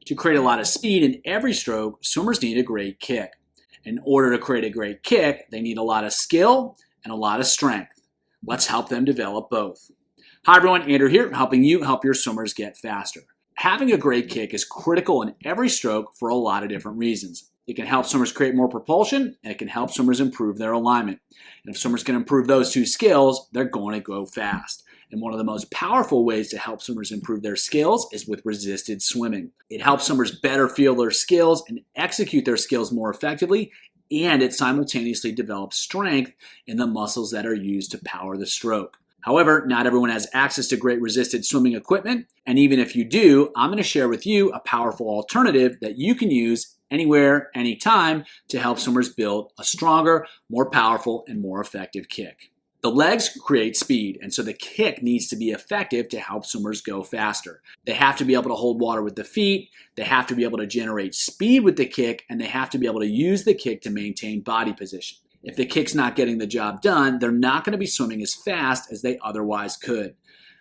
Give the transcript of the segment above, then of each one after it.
To create a lot of speed in every stroke, swimmers need a great kick. In order to create a great kick, they need a lot of skill and a lot of strength. Let's help them develop both. Hi everyone, Andrew here, helping you help your swimmers get faster. Having a great kick is critical in every stroke for a lot of different reasons. It can help swimmers create more propulsion, and it can help swimmers improve their alignment. And if swimmers can improve those two skills, they're going to go fast. And one of the most powerful ways to help swimmers improve their skills is with resisted swimming. It helps swimmers better feel their skills and execute their skills more effectively, and it simultaneously develops strength in the muscles that are used to power the stroke. However, not everyone has access to great resisted swimming equipment, and even if you do, I'm going to share with you a powerful alternative that you can use anywhere, anytime to help swimmers build a stronger, more powerful, and more effective kick. The legs create speed, and so the kick needs to be effective to help swimmers go faster. They have to be able to hold water with the feet, they have to be able to generate speed with the kick, and they have to be able to use the kick to maintain body position. If the kick's not getting the job done, they're not going to be swimming as fast as they otherwise could.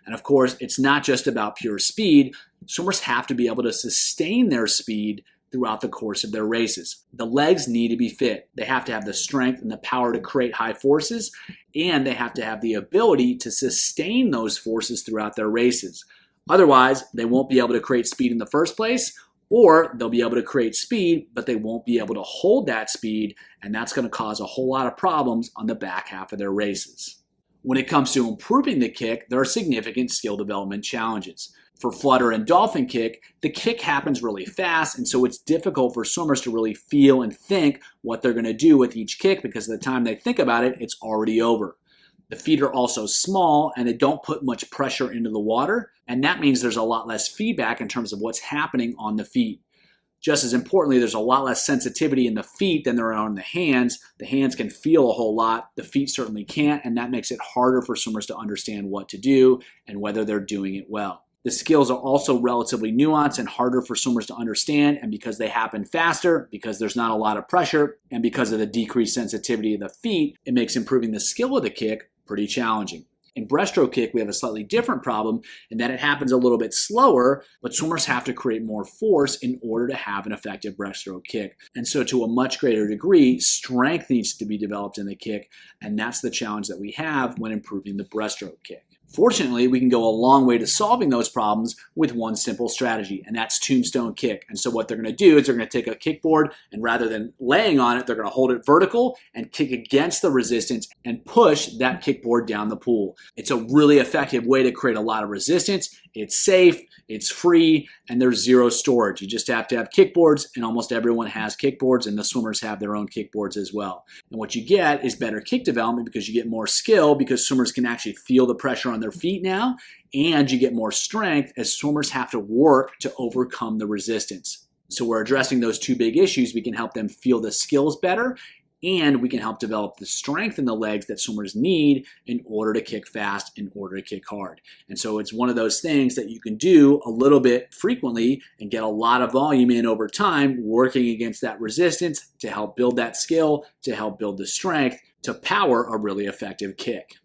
And of course, it's not just about pure speed. Swimmers have to be able to sustain their speed throughout the course of their races. The legs need to be fit. They have to have the strength and the power to create high forces, and they have to have the ability to sustain those forces throughout their races. Otherwise, they won't be able to create speed in the first place, or they'll be able to create speed, but they won't be able to hold that speed, and that's going to cause a whole lot of problems on the back half of their races. When it comes to improving the kick, there are significant skill development challenges. For flutter and dolphin kick, the kick happens really fast, and so it's difficult for swimmers to really feel and think what they're going to do with each kick, because by the time they think about it, it's already over. The feet are also small, and they don't put much pressure into the water, and that means there's a lot less feedback in terms of what's happening on the feet. Just as importantly, there's a lot less sensitivity in the feet than there are on the hands. The hands can feel a whole lot, the feet certainly can't, and that makes it harder for swimmers to understand what to do and whether they're doing it well. The skills are also relatively nuanced and harder for swimmers to understand, and because they happen faster, because there's not a lot of pressure, and because of the decreased sensitivity of the feet, it makes improving the skill of the kick pretty challenging. In breaststroke kick, we have a slightly different problem in that it happens a little bit slower, but swimmers have to create more force in order to have an effective breaststroke kick. And so to a much greater degree, strength needs to be developed in the kick, and that's the challenge that we have when improving the breaststroke kick. Fortunately, we can go a long way to solving those problems with one simple strategy, and that's Tombstone Kick. And so what they're going to do is they're going to take a kickboard, and rather than laying on it, they're going to hold it vertical and kick against the resistance and push that kickboard down the pool. It's a really effective way to create a lot of resistance. It's safe, it's free, and there's zero storage. You just have to have kickboards, and almost everyone has kickboards, and the swimmers have their own kickboards as well. And what you get is better kick development because you get more skill, because swimmers can actually feel the pressure on their feet now, and you get more strength as swimmers have to work to overcome the resistance. So we're addressing those two big issues. We can help them feel the skills better, and we can help develop the strength in the legs that swimmers need in order to kick fast, in order to kick hard. And so it's one of those things that you can do a little bit frequently and get a lot of volume in over time, working against that resistance to help build that skill, to help build the strength, to power a really effective kick.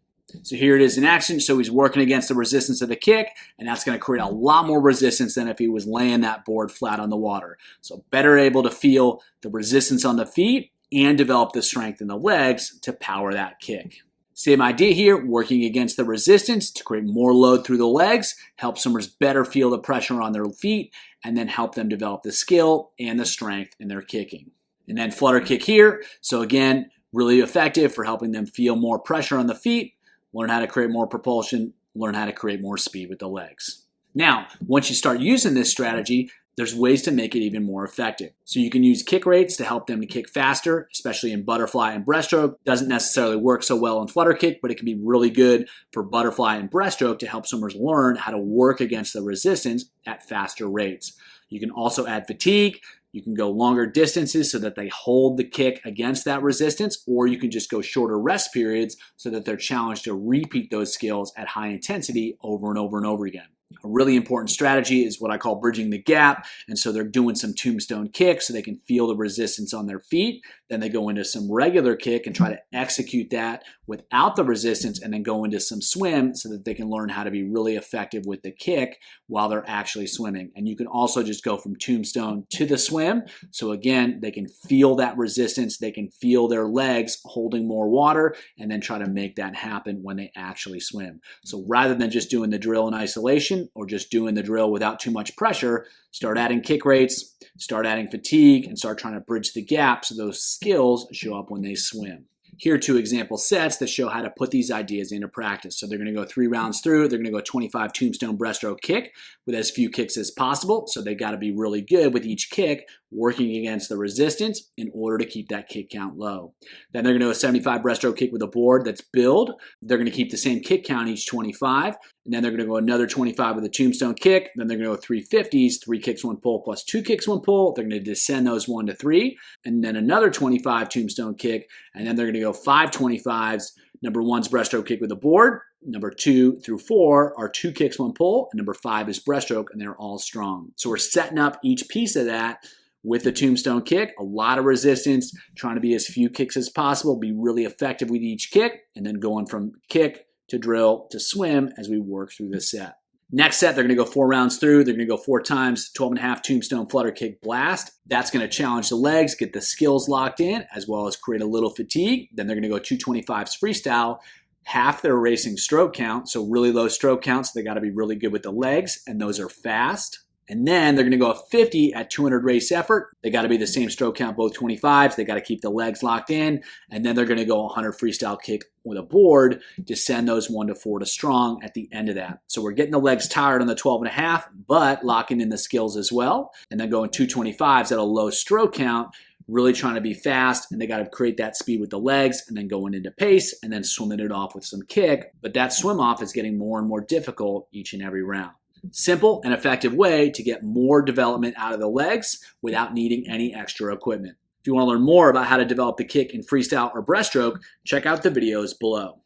So here it is in action. So he's working against the resistance of the kick, and that's going to create a lot more resistance than if he was laying that board flat on the water. So better able to feel the resistance on the feet and develop the strength in the legs to power that kick. Same idea here, working against the resistance to create more load through the legs, help swimmers better feel the pressure on their feet, and then help them develop the skill and the strength in their kicking. And then flutter kick here. So again, really effective for helping them feel more pressure on the feet, learn how to create more propulsion, learn how to create more speed with the legs. Now, once you start using this strategy, there's ways to make it even more effective. So you can use kick rates to help them to kick faster, especially in butterfly and breaststroke. Doesn't necessarily work so well in flutter kick, but it can be really good for butterfly and breaststroke to help swimmers learn how to work against the resistance at faster rates. You can also add fatigue. You can go longer distances so that they hold the kick against that resistance, or you can just go shorter rest periods so that they're challenged to repeat those skills at high intensity over and over and over again. A really important strategy is what I call bridging the gap, and so they're doing some tombstone kicks so they can feel the resistance on their feet Then they go into some regular kick and try to execute that without the resistance, and then go into some swim so that they can learn how to be really effective with the kick while they're actually swimming. And you can also just go from tombstone to the swim. So again, they can feel that resistance, they can feel their legs holding more water, and then try to make that happen when they actually swim. So rather than just doing the drill in isolation or just doing the drill without too much pressure, start adding kick rates, start adding fatigue, and start trying to bridge the gap so those skills show up when they swim. Here are 2 example sets that show how to put these ideas into practice. So they're going to go 3 rounds through. They're going to go 25 tombstone breaststroke kick with as few kicks as possible. So they got to be really good with each kick, working against the resistance in order to keep that kick count low. Then they're going to go a 75 breaststroke kick with a board that's billed. They're going to keep the same kick count each 25. And then they're going to go another 25 with a tombstone kick. Then they're going to go 3 50s, 3 kicks, 1 pull, plus 2 kicks, 1 pull. They're going to descend those 1 to 3. And then another 25 tombstone kick. And then they're going to go 5 25s. Number 1's breaststroke kick with a board. Number 2 through 4 are 2 kicks, 1 pull. And number 5 is breaststroke, and they're all strong. So we're setting up each piece of that with the tombstone kick, a lot of resistance, trying to be as few kicks as possible, be really effective with each kick, and then going from kick to drill to swim as we work through the set. Next set, they're going to go 4 rounds through. They're going to go 4 times 12.5 tombstone flutter kick blast. That's going to challenge the legs, get the skills locked in, as well as create a little fatigue. Then they're going to go 2 25s freestyle, half their racing stroke count, so really low stroke counts. They got to be really good with the legs, and those are fast. And then they're going to go a 50 at 200 race effort. They got to be the same stroke count, both 25s. They got to keep the legs locked in. And then they're going to go 100 freestyle kick with a board to send those 1 to 4 to strong at the end of that. So we're getting the legs tired on the 12.5, but locking in the skills as well. And then going 2 25s at a low stroke count, really trying to be fast, and they got to create that speed with the legs, and then going into pace, and then swimming it off with some kick. But that swim off is getting more and more difficult each and every round. Simple and effective way to get more development out of the legs without needing any extra equipment. If you want to learn more about how to develop the kick in freestyle or breaststroke, check out the videos below.